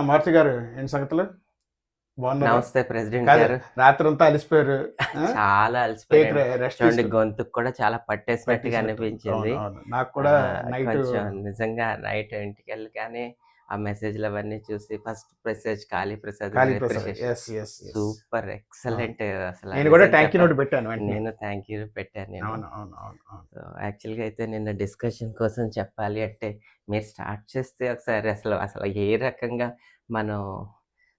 మారుతి గారు ఏంటి సంగతులు? బాగున్నారా? నమస్తే ప్రెసిడెంట్ కాదు, గారు. రాత్రంతా అలిసిపోయారు. చాలా టేక్ అలసిపోయాను. రెస్ట్ చూడండి తీసుకో. గొంతుకు కూడా చాలా పట్టేసినట్టుగా పట్టేసినట్టు. అనిపించింది. అవును, అవును. నాకు కూడా నైట్ కొంచెం నిజంగా నైట్ ఇంటికెళ్ళగానే ఆ మెసేజ్‌లు అవన్నీ చూసి ఫస్ట్ మెసేజ్ కాళీ ప్రసాద్ ఖాళీ గారి ప్రసాద్. Appreciation S S S. Super excellent అసలు నేను కూడా నిజం థ్యాంక్ యూ చెప్పాలి. నోట్ పెట్టాను వెంటనే. నేను థ్యాంక్ యూ పెట్టాను నేను. అవును అవును అవును అవును. సో, యాక్చువల్‌గా అయితే నిన్న డిస్కషన్ కోసం చెప్పాలి అంటే మీరు స్టార్ట్ చేస్తే ఒకసారి అసలు అసలు ఏ రకంగా మనం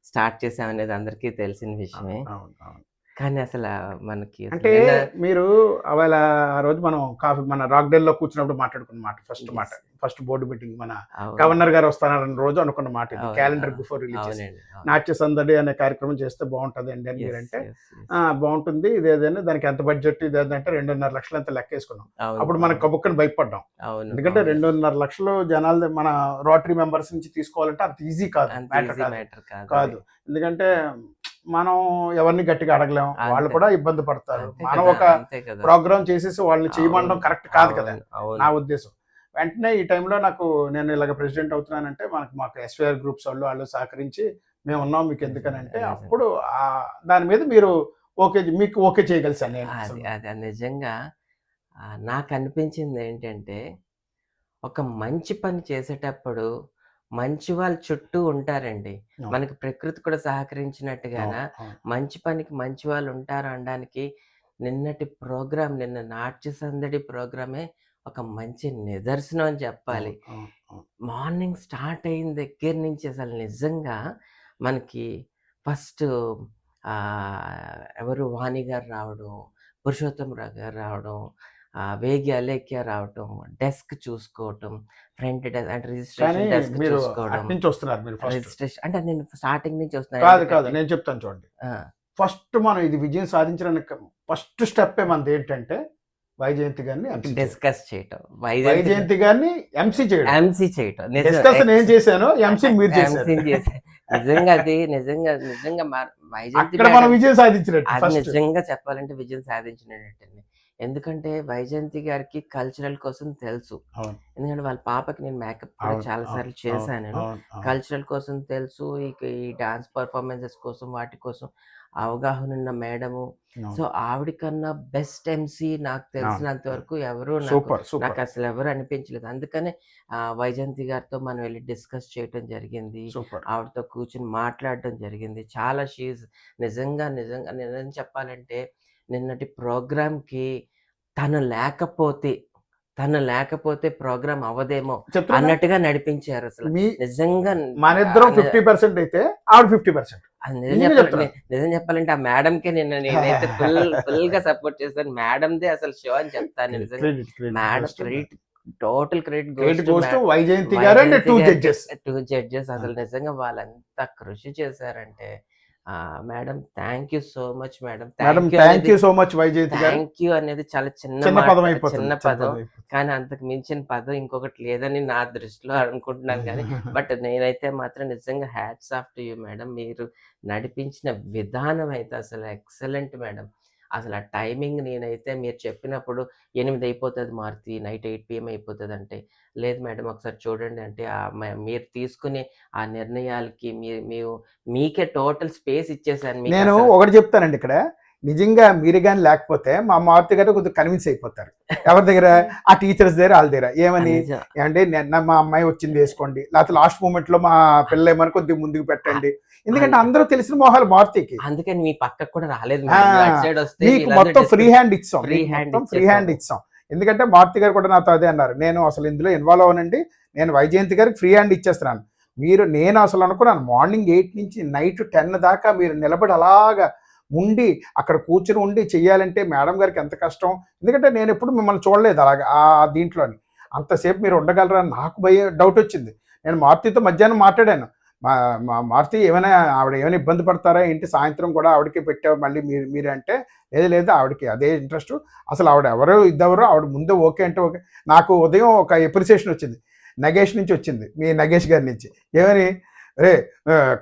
స్టార్ట్ చేసామనేది అందరికీ తెలిసిన విషయమే. అవును అవును. కానీ అసల మనకి అంటే నిన్న మీరు అవాళ ఆ రోజు మనం కాఫీ మన రాక్డేల్లో కూర్చున్నప్పుడు మాట్లాడుకున్న మాట, మాట ఫస్ట్ బోర్డు మీటింగ్ మన అవును. గవర్నర్ గారు వస్తారన్న రోజు అనుకున్న మాట ఇది. అవును. క్యాలెండర్ బిఫోర్ రిలీజ్ చేసి అవునండి. అవును. నాట్య సందడి అనే కార్యక్రమం చేస్తే బాగుంటుంది అండి అని యెస్. మీరంటే యెస్. యెస్. బాగుంటుంది ఇదేదని, దానికి ఎంత బడ్జెట్ ఇదేదంటే 2.5 లక్షలు ఎంత లెక్కేసుకున్నాం. అవును. అప్పుడు మనకు కబుక్కని భయపడ్డాం. అవును. ఎందుకంటే అవును. 2.5 లక్షలు జనాలు మన రోటరీ మెంబర్స్ నుంచి తీసుకోవాలంటే అంత ఈజీ కాదు, అంత మ్యాటర్ ఈజీ కాదు మ్యాటర్ కాదు. కాదు ఎందుకంటే మనం ఎవరిని గట్టిగా అడగలేం, వాళ్ళు అంతే. కూడా ఇబ్బంది పడతారు. అంతే మనం కదా! ఒక అంతే కదా! ప్రోగ్రామ్ చేసేసి వాళ్ళని చేయమండం అవును. కరెక్ట్ కాదు కదా అవును. అవును. నా ఉద్దేశం. వెంటనే ఈ టైంలో నాకు నేను ఇలాగ ప్రెసిడెంట్ అవుతున్నానంటే మాకు ఎస్వైఆర్ గ్రూప్స్ వాళ్ళు సహకరించి మేము ఉన్నాం మీకు ఎందుకని అంటే నిజంగా. అప్పుడు దాని మీద మీరు మీకు ఓకే చేయగలిసాను నేను అది అసలు. అది అది నిజంగా నాకనిపించింది ఏంటంటే, ఒక మంచి పని చేసేటప్పుడు మంచి వాళ్ళు చుట్టూ ఉంటారండి. అవును, మనకి ప్రకృతి కూడా సహకరించినట్టుగాన అవును, అవును, మంచి పనికి మంచి వాళ్ళు ఉంటారు అనడానికి నిన్న నాట్య సందడి ప్రోగ్రామే ఒక మంచి నిదర్శనం అని చెప్పాలి. అవును, అవును, అవును. మార్నింగ్ స్టార్ట్ అయిన దగ్గర నుంచి అసలు నిజంగా మనకి ఫస్ట్ ఎవరు వాణి గారు రావడం, పురుషోత్తమరావు గారు రావడం, వేగి అలేఖ్య రావటం, డెస్క్ చూసుకోవటం, ఫ్రంట్ డెస్క్ అంటే కానీ రిజిస్ట్రేషన్ డెస్క్ మీరు చూసుకోవడం. అట్నుంచి వస్తున్నారు మీరు ఫస్ట్. రిజిస్ట్రేషన్ అంటే నేను స్టార్టింగ్ నుంచి వస్తున్నాను. కాదు కాదు, ఎందుకంటే నేను చెప్తాను చూడండి. ఆ! ఫస్ట్ మనం ఇది విజయం సాధించడానికి ఫస్ట్ స్టెప్ మనది ఏంటంటే వైజయంతి గారిని ఎంసీ చేయడం. డిస్కస్ చేయటం. వైజయంతి గారిని ఎంసీ చేయడం. ఎంసీ చేయటం. డిస్కస్ నేను చేశాను, ఎంసీ మీరు చేశారు. ఎంసీ చేసా. నిజంగా వైజయంతి అక్కడ మనం మేడం విజయం సాధించినట్టు అది ఫస్ట్. నిజంగా చెప్పాలంటే విజయం సాధించినట్టండి. ఎందుకంటే వైజయంతి గారికి కల్చరల్ కోసం తెలుసు. అవును, ఎందుకంటే వాళ్ళ పాపకి నేను మేకప్ కూడా అవును, చాలా అవును, సార్లు చేశాను నేను. అవును, అవును. కల్చరల్ కోసం తెలుసు. ఇక ఈ డాన్స్ పెర్ఫార్మన్సెస్ కోసం వాటి కోసం అవగాహన ఉన్న మేడము. సో, ఆవిడ కన్నా బెస్ట్ ఎంసీ నాకు తెలిసినంత వరకు ఎవరు సూపర్ సూపర్. నాకసలు ఎవరు అనిపించలేదు. అందుకనే వైజయంతి గారితో మనం వెళ్లి డిస్కస్ చేయటం జరిగింది. సూపర్. ఆవిడతో కూర్చొని మాట్లాడడం జరిగింది. చాలా నిజం చెప్పాలంటే నిన్నటి ప్రోగ్రామ్‌కి తను లేకపోతే, ప్రోగ్రామ్ అవ్వదేమో చెప్తున్నా అన్నట్టుగా నడిపించారసలు. మీ నిజంగా మనిద్దరం 50% అయితే ఆవిడ 50%. అది చెప్తున్నా. నిజం చెప్పాలంటే ఆ మేడంకే నేనైతే ఫుల్‌గా సపోర్ట్ చేశాను. మేడందే అసలు షో అని చెప్తాను నిజంగా. Madam credit total credit goes to Vyjayanthi గారు అండ్ 2 జడ్జెస్. 2 జడ్జెస్ అసలు నిజంగా వాళ్ళెంత కృషి చేశారంటే madam thank you so much madam. Thank you so much Vyjayanthi గారు. థ్యాంక్ యూ అనేది చాలా చిన్న చిన్న మాట, పదం అయిపోతుంది. చిన్న పదం. కానీ అంతకు మించిన పదం ఇంకొకటి లేదని నా దృష్టిలో అనుకుంటున్నాను గానీ, బట్ నేనైతే మాత్రం నిజంగా hats off to you madam. మీరు నడిపించిన విధానం అయితే అసలు ఎక్సలెంట్ మేడం. అసలు ఆ టైమింగ్ నేనైతే మీరు చెప్పినప్పుడు 8 అయిపోతది మారుతి, నైట్ 8 PM అయిపోతదంటే, లేదు మేడం ఒకసారి చూడండి అంటే మీరు తీసుకునే ఆ నిర్ణయాలకి మీకే టోటల్ స్పేస్ ఇచ్చేసాను నేను మీకసలు. ఒకటి చెప్తానండి ఇక్కడ. నిజంగా మీరు గాని లేకపోతే మా మారుతి గారు కొద్దిగా కన్విన్స్ అయిపోతారు. ఎవరి దగ్గర? ఆ టీచర్స్ దగ్గర, వాళ్ళ దగ్గర. ఏమని నిజం. అంటే మా అమ్మాయి వచ్చింది వేసుకోండి, లేకపోతే లాస్ట్ మూమెంట్ లో మా పిల్ల ఏమని కొద్దిగా ముందుకు పెట్టండి. ఎందుకంటే అందరూ తెలిసిన మొహాలు మారుతికి. అందుకని మీ పక్కకు కూడా రాలేదు మేడం. మీరు అటు సైడ్ వస్తే మీకు మొత్తం ఫ్రీ హ్యాండ్ ఇచ్చాం. ఫ్రీ హ్యాండ్ ఇచ్చాం. ఎందుకంటే మారుతి గారు కూడా నాతో అదే అన్నారు, నేను అసలు ఇందులో ఇన్వాల్వ్ అవ్వనండి, నేను వైజయంతి గారికి ఫ్రీ హ్యాండ్ ఇచ్చేస్తున్నాను. నేను అసలు అనుకున్నాను మార్నింగ్ 8 నుంచి నైట్ 10 దాకా మీరు నిలబడి అలాగా ఉండి అక్కడ కూర్చుని ఉండి చెయ్యాలంటే మేడం గారికి ఎంత కష్టం. ఎందుకంటే నేను ఎప్పుడు మిమ్మల్ని చూడలేదు అలాగా దీంట్లోని. అంతసేపు మీరు ఉండగలరా అని నాకు డౌట్ వచ్చింది. నేను మారుతితో మధ్యాహ్నం మాట్లాడాను. మారుతి ఆవిడ ఏమైనా ఇబ్బంది పడతారా ఏంటి, సాయంత్రం కూడా ఆవిడకి పెట్టావు మళ్ళీ మీరే అంటే, లేదు ఆవిడకి అదే ఇంట్రెస్ట్, అసలు ఆవిడ ఇద్దెవరో ఆవిడ ముందే ఓకే అంటే ఓకే. నాకు ఉదయం ఒక ఎప్రిసియేషన్ వచ్చింది, నగేష్ నుంచి వచ్చింది, మీ నగేష్ గారి నుంచి. ఏమని, రే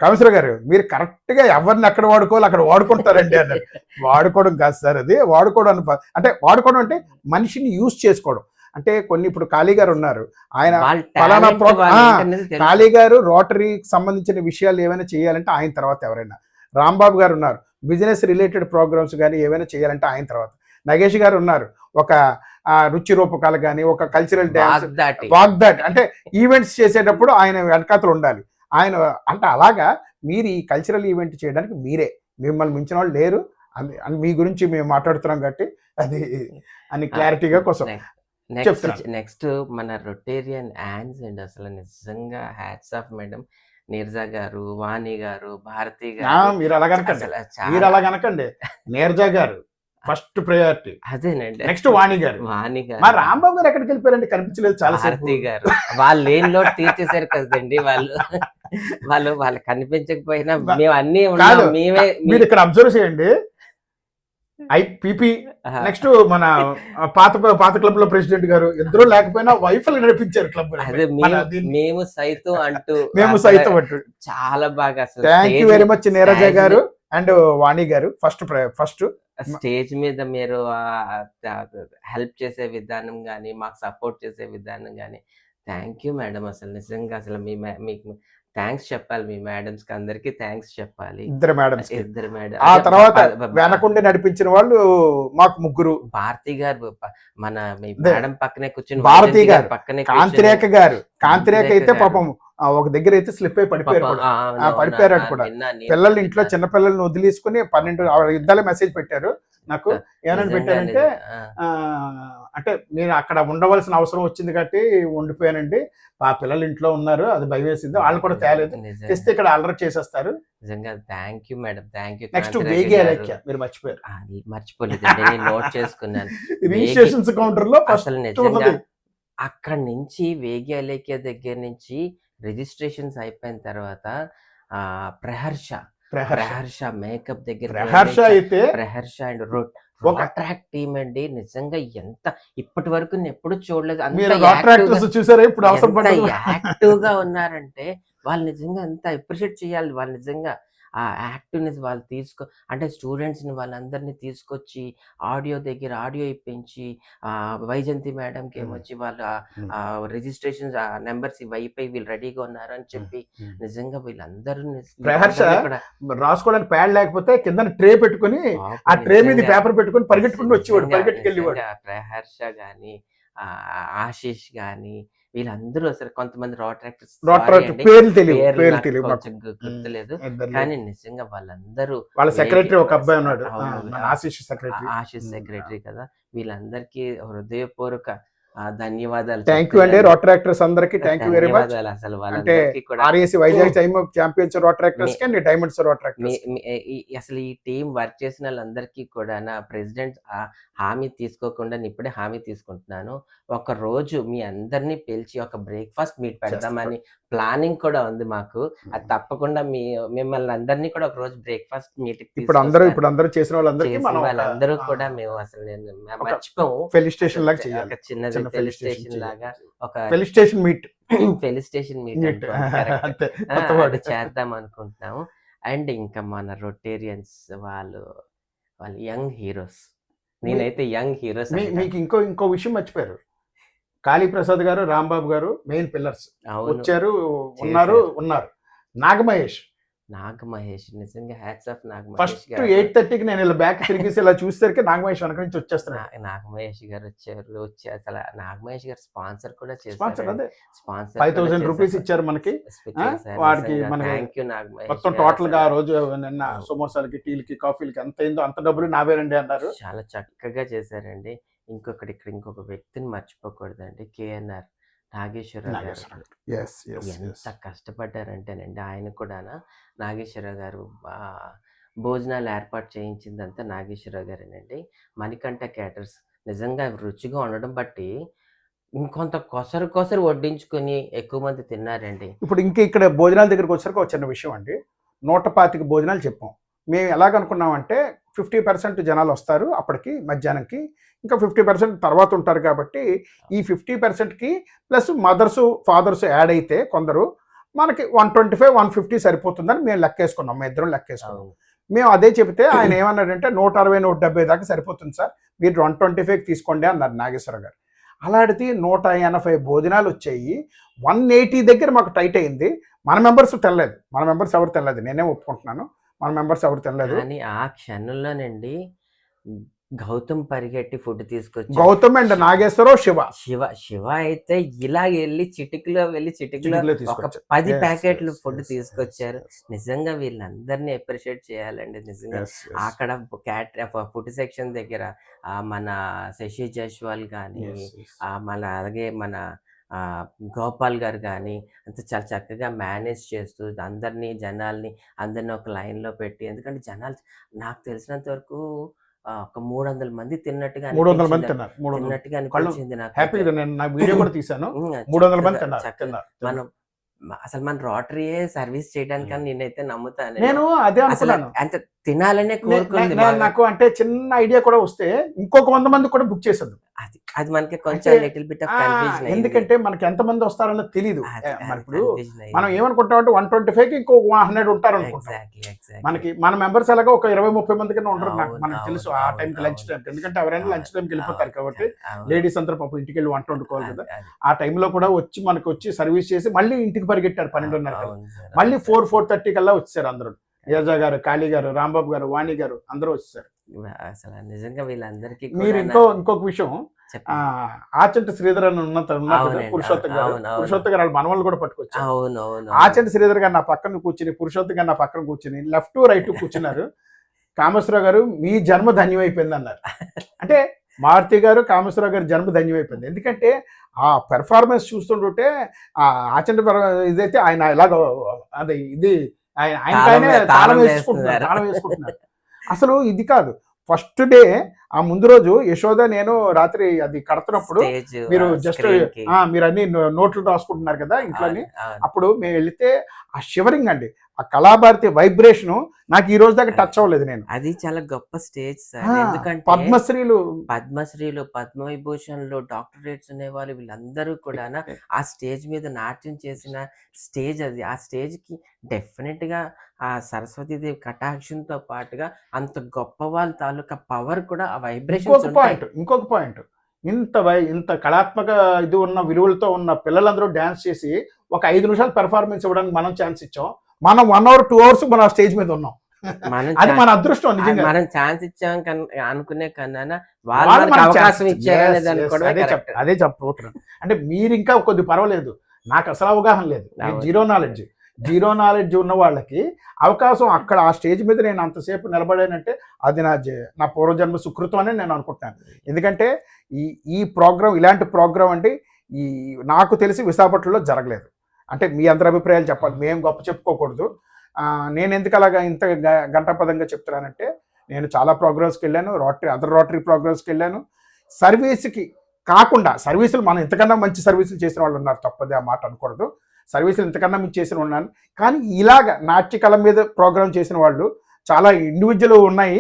కౌన్సిలర్ గారు మీరు కరెక్ట్గా ఎవరిని ఎక్కడ వాడుకోవాలి అక్కడ వాడుకుంటారండి అన్నారు. వాడుకోవడం కాదు సార్, అది వాడుకోవడం అంటే వాడుకోవడం అంటే మనిషిని యూజ్ చేసుకోవడం. అంటే కొన్ని ఇప్పుడు కాళీ గారు ఉన్నారు, ఆయన వాళ్ళ ఫలానా టాలెంట్ వాళ్ళ ఏంటనేది తెలుసు. కాళీ గారు రోటరీకి సంబంధించిన విషయాలు ఏమైనా చేయాలంటే ఆయన తర్వాత ఎవరైనా. రాంబాబు గారు ఉన్నారు, బిజినెస్ రిలేటెడ్ ప్రోగ్రామ్స్ కానీ ఏమైనా చేయాలంటే ఆయన తర్వాత. నగేష్ గారు ఉన్నారు, ఒక రుచి రూపకాలు కానీ, ఒక కల్చరల్ డ్యాన్స్, వాగ్దాటి. వాగ్దాట్ అంటే ఈవెంట్స్ చేసేటప్పుడు ఆయన వెనకాతలు ఉండాలి. ఆయన అంటే అలాగా మీరు ఈ కల్చరల్ ఈవెంట్ చేయడానికి మీరే, మిమ్మల్ని మించిన వాళ్ళు లేరు అని మీ గురించి మేము మాట్లాడుతున్నాం కాబట్టి అది అని క్లారిటీగా కోసం చెప్తున్నాను. నెక్స్ట్ మన రొటేరియన్ యాన్స్ అండి, అసలు నిజంగా హ్యాట్స్ ఆఫ్ మేడం. నీరజా గారు, వాణి గారు, భారతి గారు, మీరు అలాగనకండి, అసలు మీరు చాలా అలాగనకండి. నీరజా గారు ఫస్ట్ ప్రయారిటీ, అదేనండి. నెక్స్ట్ వాణి గారు. వాణి గారు, మా రాంబాబు గారు ఎక్కడికి వెళ్ళిపోయారండి, కనిపించలేదు చాలా భారతి గారు, వాళ్ళు లేని లోటు తీర్చేశారు కదండి. వాళ్ళు కనిపించకపోయినా మేము అన్ని ఉన్నాం, కాదు, మేమే మీరు ఇక్కడ అబ్జర్వ్ చేయండి. ఐపీపీ నెక్స్ట్ మన పాత క్లబ్ లో ప్రెసిడెంట్ గారు, ఇద్దరు లేకపోయినా వైఫ్ నడిపించారు క్లబ్. అదే మేము సైతం అంటూ మేము అసలు సైతం అంటూ. చాలా బాగా అసలు thank you very much Neeraja గారు అండ్ వాణి గారు. ఫస్ట్ స్టేజ్ మీద మీరు హెల్ప్ చేసే విధానం కానీ, మాకు సపోర్ట్ చేసే విధానం కానీ, థ్యాంక్ యూ మేడం. అసలు నిజంగా అసలు మీకు థ్యాంక్స్ చెప్పాలి, మీ మేడమ్స్ కి అందరికి థ్యాంక్స్ చెప్పాలి. ఇద్దరు మేడమ్స్. ఇద్దరు మేడం. ఆ తర్వాత వెనకుండి నడిపించిన వాళ్ళు మాకు ముగ్గురు. భారతి గారు మన మీ మేడం పక్కనే కూర్చుని, భారతి గారు, పక్కనే కాంతిరేఖ గారు. కాంతిరేఖ అయితే పాపం ఒక దగ్గర అయితే స్లిప్ అయి పడిపోయారు, పడిపోయారు కూడా. పిల్లలు ఇంట్లో చిన్న పిల్లల్ని వదిలేసుకుని 12 యుద్ధాలే మెసేజ్ పెట్టారు నాకు. ఏమని పెట్టారంటే, అంటే నేను అక్కడ ఉండవలసిన అవసరం వచ్చింది కాబట్టి ఉండిపోయానండి, ఆ పిల్లలు ఇంట్లో ఉన్నారు, అది భయం వేసింది, వాళ్ళు కూడా తేలేదు, తెస్తే ఇక్కడ అలర్ట్ చేసేస్తారు. నిజంగా thank you madam, thank you. Next వేగి అలేఖ్య మీరు మర్చిపోయారు. మర్చిపోలేదండి, నేను నోట్ చేసుకున్నాను. రిజిస్ట్రేషన్స్ కౌంటర్ లో అసలు నిజంగా అక్కడి నుంచి వేగి అలేఖ్య దగ్గర నుంచి రిజిస్ట్రేషన్స్ అయిపోయిన తర్వాత ప్రహర్ష మేకప్ దగ్గర, ప్రహర్ష అండ్ ట్రాక్ టీమ్ అండి, నిజంగా ఎంత ఇప్పటి వరకు నేను ఎప్పుడు చూడలేదు, యాక్టివ్ గా ఉన్నారంటే వాళ్ళు నిజంగా ఎంత అప్రిషియేట్ చేయాలి. వాళ్ళు నిజంగా ఆ యాక్టివ్నెస్ వాళ్ళు అంటే స్టూడెంట్స్ని వాళ్ళందరినీ తీసుకొచ్చి ఆడియో దగ్గర ఆడియో ఇప్పించి, వైజయంతి మేడంకి ఏమొచ్చి వాళ్ళు రిజిస్ట్రేషన్స్ నెంబర్స్ ఇవ్వైపోయి వీళ్ళు రెడీగా ఉన్నారని చెప్పి, నిజంగా వీళ్ళందరూ రాసుకోవడానికి ప్యాడ్ లేకపోతే కింద ట్రే పెట్టుకుని ఆ ట్రే మీద పేపర్ పెట్టుకుని పరిగెట్టుకుని వచ్చేవాడు, పరిగెట్టుకెళ్ళేవాడు. ప్రహర్ష గాని, ఆశీష్ గాని, వీళ్ళందరూ అసలు కొంతమంది పేర్లు తెలియదు, గుర్తులేదు, కానీ నిజంగా వాళ్ళందరూ. వాళ్ళ సెక్రటరీ ఒక అబ్బాయి ఉన్నాడు, ఆశీష్ సెక్రటరీ కదా. వీళ్ళందరికీ హృదయపూర్వక ధన్యవాదాలు. థ్యాంక్ యూ అండి రోటరాక్టర్స్ అందరికి, థ్యాంక్ యూ వెరీ మచ్. అసలు అంటే ఆర్ఏసీ వైజాగ్ ఛాంపియన్స్ రోటరాక్టర్స్ కి డైమండ్స్ రోటరాక్టర్స్, అసలు ఈ టీం వర్క్ చేసిన వాళ్ళందరికీ కూడా నా ప్రెసిడెంట్ హామీ తీసుకోకుండా ఇప్పుడే హామీ తీసుకుంటున్నాను, ఒక రోజు మీ అందరినీ పిలిచి ఒక బ్రేక్ఫాస్ట్ మీట్ పెడదామని ప్లానింగ్ కూడా ఉంది మాకు. అది తప్పకుండా మిమ్మల్ని అందరినీ కూడా ఒక రోజు బ్రేక్ఫాస్ట్ మీట్ ఇప్పుడు అందరూ చేసిన వాళ్ళందరూ కూడా మేము అసలు మర్చిపోము. ఫెలిస్టేషన్ లాగా చేయాలి, ఒక చిన్నది ఫెలిస్టేషన్ లాగా, ఒక ఫెలిస్టేషన్ మీట్ చేద్దాం అనుకుంటున్నాము. అండ్ ఇంకా మన రొటేరియన్స్ వాళ్ళు యంగ్ హీరోస్, నేనైతే యంగ్ హీరోస్. మీకు ఇంకో విషయం మర్చిపోయారు, కాళీ ప్రసాద్ గారు, రాంబాబు గారు మెయిన్ పిల్లర్స్ వచ్చారు, ఉన్నారు. నాగమహేష్ నిజంగా హ్యాట్స్ ఆఫ్. ఫస్ట్ 8:30కి నేను ఇలా బ్యాక్ తిరిగేసి ఇలా చూసేసరికి నాగమహేష్ వెనక నుంచి వచ్చేస్తున్నా. నాగమహేష్ గారు వచ్చారు, అసలు నాగమహేష్ గారు స్పాన్సర్ కూడా చేశారు, 5,000 రూపీస్ ఇచ్చారు మనకి, వాడికి మనకి మొత్తం టోటల్ గా ఆ రోజు నిన్న సమోసాలకి, టీలకి, కాఫీలకి ఎంత అయిందో అంత డబ్బులు నావేనండి అన్నారు. చాలా చక్కగా చేశారండి. ఇంకొక వ్యక్తిని మర్చిపోకూడదండి, కేఎన్ఆర్ నాగేశ్వరరావు గారు. ఎంత కష్టపడ్డారంటేనండి ఆయన కూడా. నాగేశ్వరరావు గారు భోజనాలు ఏర్పాటు చేయించిందంతా నాగేశ్వరరావు గారేనండి. మణికంఠ క్యాటర్స్ నిజంగా రుచిగా ఉండడం బట్టి ఇంకొంత కొసరు వడ్డించుకొని ఎక్కువ మంది తిన్నారండి. ఇప్పుడు ఇక్కడ భోజనాల దగ్గరకు వచ్చాక ఒక చిన్న విషయం అండి, 125 భోజనాలు చెప్పాం. మేము ఎలాగనుకున్నామంటే 50% జనాలు వస్తారు అప్పటికి మధ్యాహ్నంకి, ఇంకా 50% తర్వాత ఉంటారు కాబట్టి ఈ 50%కి ప్లస్ మదర్స్ ఫాదర్స్ యాడ్ అయితే కొందరు మనకి 125-150 సరిపోతుందని మేము లెక్కేసుకున్నాం, మేము ఇద్దరం లెక్కేసుకున్నాం. మేము అదే చెబితే ఆయన ఏమన్నాడంటే 160-170 దాకా సరిపోతుంది సార్, మీరు 125 తీసుకోండి అన్నారు నాగేశ్వర గారు. అలాంటిది 180 భోజనాలు వచ్చాయి. 180 దగ్గర మాకు టైట్ అయింది. మన మెంబర్స్ తినలేదు. మన మెంబర్స్ ఎవరు తినలేదు. నేనే ఒప్పుకుంటున్నాను. మన మెంబర్స్ ఎవరు తినలేదు. కానీ ఆ క్షణంలోనండి గౌతమ్ పరిగెట్టి ఫుడ్ తీసుకొచ్చాడు. గౌతమ్ అండ్ నాగేశ్వరరావు, శివ అయితే ఇలా వెళ్ళి చిటికలో చిటికలో ఒక తీసుకొచ్చారు. 10 Yes, ప్యాకెట్లు yes, ఫుడ్ yes, తీసుకొచ్చారు. yes, yes. నిజంగా వీళ్ళందరినీ అప్రిషియేట్ చేయాలండి నిజంగా. Yes, yes. అక్కడ ఫుడ్ సెక్షన్ దగ్గర మన శశి జైస్వాల్ కానీ, Yes, yes. అలాగే మన గోపాల్ గారు కానీ అంత చాలా చక్కగా మేనేజ్ చేస్తూ జనాల్ని అందరిని ఒక లైన్లో పెట్టి, ఎందుకంటే జనాలు నాకు తెలిసినంత వరకు ఒక 300 మంది తిన్నట్టుగా 300 మంది అనిపించింది. తిన్నారు. 300 తిన్నట్టుగా కళ్ళు అనిపించింది నాకు. హ్యాపీగా నేను నా వీడియో కూడా తీశాను. 300 మంది తిన్నారు. మనం అసలు మన రోటరీయే సర్వీస్ చేయడానికని నేనైతే నమ్ముతాను. నేను అదే అసలు అనుకున్నాను. అంత తినాలనే కోరుకుంది. నాకు అంటే చిన్న ఐడియా కూడా వస్తే ఇంకొక 100 మంది కూడా బుక్ చేసేది. అది మనకి కొంచెం అంటే, లిటిల్ బిట్ ఆఫ్ కన్ఫ్యూజన్. ఎందుకంటే మనకి ఎంత మంది వస్తారన్నది తెలియదు. మరి ఇప్పుడు మనం ఏమనుకుంటాం అంటే 125కి ఇంకో 100 ఉంటారు అనుకుంటాం. మనకి మన మెంబర్స్ ఎలాగో ఒక 20-30 మంది కన్నా ఉంటారు. మనకు తెలుసు ఆ టైంకి లంచ్ టైంకి, ఎందుకంటే ఎవరైనా లంచ్ టైంకి వెళ్ళిపోతారు కాబట్టి లేడీస్ అందరూ పాపం ఇంటికి వెళ్ళి వంట వండుకోవాలి కదా. ఆ టైంలో కూడా మనకి వచ్చి సర్వీస్ చేసి మళ్ళీ ఇంటికి పరిగెట్టారు 12:30. మళ్ళీ 4-4:30 కల్లా వచ్చారు అందరూ. యజా గారు, కాళీ గారు, రాంబాబు గారు, వాణి గారు అందరూ వచ్చారు. అసలు నిజంగా వీళ్ళందరికీ మీరు ఇంకొక విషయం, ఆచంట శ్రీధర్ అని పురుషోత్తం గారు వాళ్ళ మనవళ్ళు కూడా పట్టుకొచ్చారు. ఆచంట శ్రీధర్ గారు నా పక్కన కూర్చుని, పురుషోత్తం గారు నా పక్కన కూర్చుని లెఫ్ట్ రైట్ కూర్చున్నారు. కామేశ్వరరావు గారు మీ జన్మ ధన్యమైపోయింది అన్నారు. అంటే మారుతి గారు, కామేశ్వరరావు గారి జన్మ ధన్యమైపోయింది. ఎందుకంటే ఆ పెర్ఫార్మెన్స్ చూస్తుంటే ఆ ఆచంట ఇదైతే ఆయన ఎలాగ అది ఇది ఆయనకైనా తాళం వేసుకుంటున్నారు. అసలు ఇది కాదు, ఫస్ట్ డే ఆ ముందు రోజు యశోద నేను రాత్రి అది కడుతున్నప్పుడు మీరు జస్ట్ మీరు అన్ని నోట్లు రాసుకుంటున్నారు కదా ఇంట్లోని, అప్పుడు మేము వెళితే ఆ షివరింగ్ అండి, ఆ కళాభారతి వైబ్రేషన్ నాకు ఈ రోజు దాకా టచ్ అవ్వలేదు. నేను అది చాలా గొప్ప స్టేజ్ సార్. ఎందుకంటే పద్మశ్రీలు, పద్మవిభూషణ్లు, డాక్టరేట్స్ ఉండేవాళ్ళు వీళ్ళందరూ కూడా ఆ స్టేజ్ మీద నాట్యం చేసిన స్టేజ్ అది. ఆ స్టేజ్ కి డెఫినెట్ గా ఆ సరస్వతీదేవి కటాక్షంతో పాటుగా అంత గొప్ప వాళ్ళ తాలూకా పవర్ కూడా ఆ వైబ్రేషన్. ఇంకొక పాయింట్ ఇంత కళాత్మక ఇది ఉన్న విలువలతో ఉన్న పిల్లలందరూ డాన్స్ చేసి ఒక 5 నిమిషాలు పెర్ఫార్మెన్స్ ఇవ్వడానికి మనం ఛాన్స్ ఇచ్చాం. మనం 1 hour 2 hours మన స్టేజ్ మీద ఉన్నాం. అది మన అదృష్టం. నిజంగా మనం ఛాన్స్ ఇచ్చాం అనుకునే కన్నా వాళ్ళు అవకాశం ఇచ్చారు. అదే చెప్పబోతున్నాను. అంటే మీరు ఇంకా కొద్ది పర్వాలేదు, నాకు అసలు అవగాహన లేదు, జీరో నాలెడ్జ్ ఉన్న వాళ్ళకి అవకాశం అక్కడ ఆ స్టేజ్ మీద నేను అంతసేపు నిలబడానంటే అది నా పూర్వజన్మ సుకృతం అని నేను అనుకుంటాను. ఎందుకంటే ఈ ప్రోగ్రామ్, ఇలాంటి ప్రోగ్రామ్ అంటే నాకు తెలిసి విశాఖపట్నంలో జరగలేదు. అంటే మీ అందరి అభిప్రాయాలు చెప్పాలి, మేము గొప్ప చెప్పుకోకూడదు. నేను ఎందుకు అలాగా ఇంత గంటాపదంగా చెప్తున్నానంటే, నేను చాలా ప్రోగ్రామ్స్కి వెళ్ళాను, అదర్ రోటరీ ప్రోగ్రామ్స్కి వెళ్ళాను. సర్వీస్కి కాకుండా సర్వీసులు మనం ఇంతకన్నా మంచి సర్వీసులు చేసిన వాళ్ళు ఉన్నారు, తప్పదే ఆ మాట అనకూడదు. సర్వీసులు ఇంతకన్నా మీకు చేసిన ఉన్నాను, కానీ ఇలాగ నాట్యకళ మీద ప్రోగ్రామ్ చేసిన వాళ్ళు చాలా ఇండివిజువల్ ఉన్నాయి.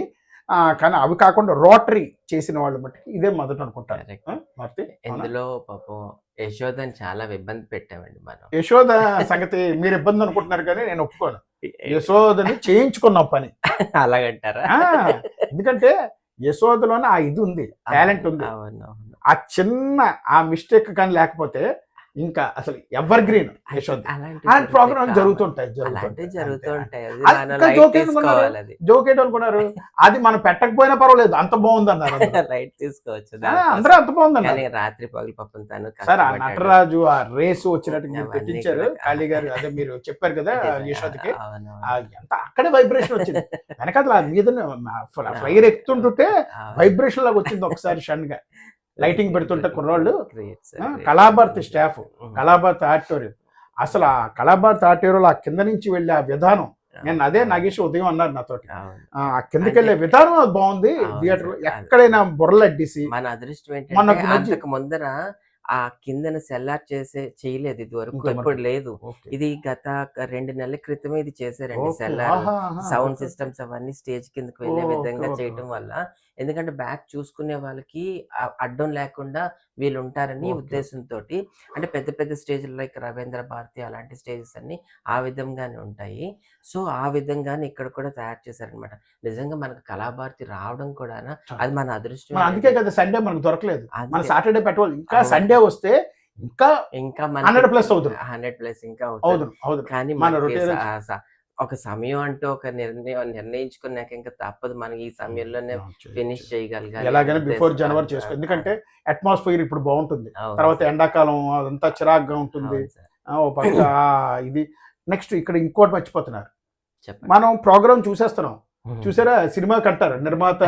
కానీ అవి కాకుండా రోటరీ చేసిన వాళ్ళు మట్టుకు ఇదే మొదట అనుకుంటారు. ఇందులో పాపం యశోదని చాలా ఇబ్బంది పెట్టామండి మనం. యశోద సంగతి మీరు ఇబ్బంది అనుకుంటున్నారు, కానీ నేను ఒప్పుకోను. యశోదని చేయించుకున్నాం పని. అలాగంటారా? ఎందుకంటే యశోదలోనే ఆ ఇది ఉంది, టాలెంట్ ఉంది. ఆ చిన్న ఆ మిస్టేక్ కానీ లేకపోతే ఇంకా అసలు ఎవర్ గ్రీన్ యశోద. అలాంటి ప్రోగ్రామ్ జరుగుతుంటాయి. జోకేట్ అనుకున్నారు, అది మనం పెట్టకపోయినా పర్వాలేదు, అంత బాగుంది అన్నారు. లైట్ తీసుకోవచ్చు అందరూ, అంత బాగుంది అన్నారు. రాత్రి పగలు పాపం తను సార్ ఆ నటరాజు ఆ రేసు వచ్చినట్టు మీరు పెట్టించారు కాళీ గారు. అదే మీరు చెప్పారు కదా యశోదకి, అంత అక్కడే వైబ్రేషన్ వచ్చింది. వెనకాల మీద ఫైర్ ఎక్కుతుంటుంటే వైబ్రేషన్ లాగా వచ్చింది ఒకసారి సడన్ గా. లైటింగ్ పెడుతుంటే కుర్రోళ్ళు, కళాభారతి స్టాఫ్, కళాభారతి ఆడిటోరియం, అసలు ఆ కళాభారతి ఆడిటోరియంలో ఆ కింద నుంచి వెళ్ళే ఆ విధానం, నేను అదే నాగేష్ ఉదయం అన్నారు నాతోటి, ఆ కిందకి వెళ్ళే విధానం బాగుంది. థియేటర్ ఎక్కడైనా బుర్రలడ్డేసి. మన అదృష్టం ఏంటంటే ముందర ఆ కిందన సెల్లార్ చేయలేదు ఇది వరకు, ఎప్పుడు లేదు. ఇది గత 2 నెలల క్రితమే ఇది చేశారండి. సెల్లార్ సౌండ్ సిస్టమ్స్ అవన్నీ స్టేజ్ కిందకి వెళ్ళే విధంగా చేయటం వల్ల ఎందుకంటే బ్యాక్ చూసుకునే వాళ్ళకి అడ్డం లేకుండా వీళ్ళు ఉంటారని ఓకే. ఉద్దేశంతోటి. అంటే పెద్ద పెద్ద స్టేజ్‌లు లైక్ రవీంద్ర భారతి అలాంటి స్టేజెస్ అన్నీ ఆ విధంగానే ఉంటాయి. సో, ఆ విధంగానే ఇక్కడ కూడా తయారు చేశారనమాట. నిజంగా మనకు కళాభారతి రావడం కూడానా చాలా. అది మన అదృష్టమే మరి అందుకే అండి. కదా సండే మనకు దొరకలేదు. మన అందుకే సాటర్‌డే పెట్టవాలి. ఇంకా అవును. సండే వస్తే ఇంకా ఇంకా మనకి 100+ అవుదును. 100+ ఇంకా అవుతది. అవుదును. అవుదును. కానీ మన మనకి రొటీన్ ఒక సమయం అంటూ ఒక నిర్ణయించుకున్నాక ఇంక తప్పదు. మనం ఈ సమయంలోనే ఫినిష్ చేయగలగాలి అనే ఎలాగైనా బిఫోర్ ఉద్దేశంతో జనవరి చేసుకో. ఎందుకంటే అట్మాస్ఫియర్ ఇప్పుడు బావుంటుంది. అవును తర్వాత సార్. ఎండాకాలం అదంతా చిరాకుగా ఉంటుంది. అవును సార్. ఓ పక్క ఇది నెక్స్ట్ ఇక్కడ ఇంకోటి మర్చిపోతున్నారు. చెప్పండి. మనం ప్రోగ్రామ్ చూసేస్తున్నాం. హ్మ్. చూసారా సినిమాకంటారు నిర్మాత,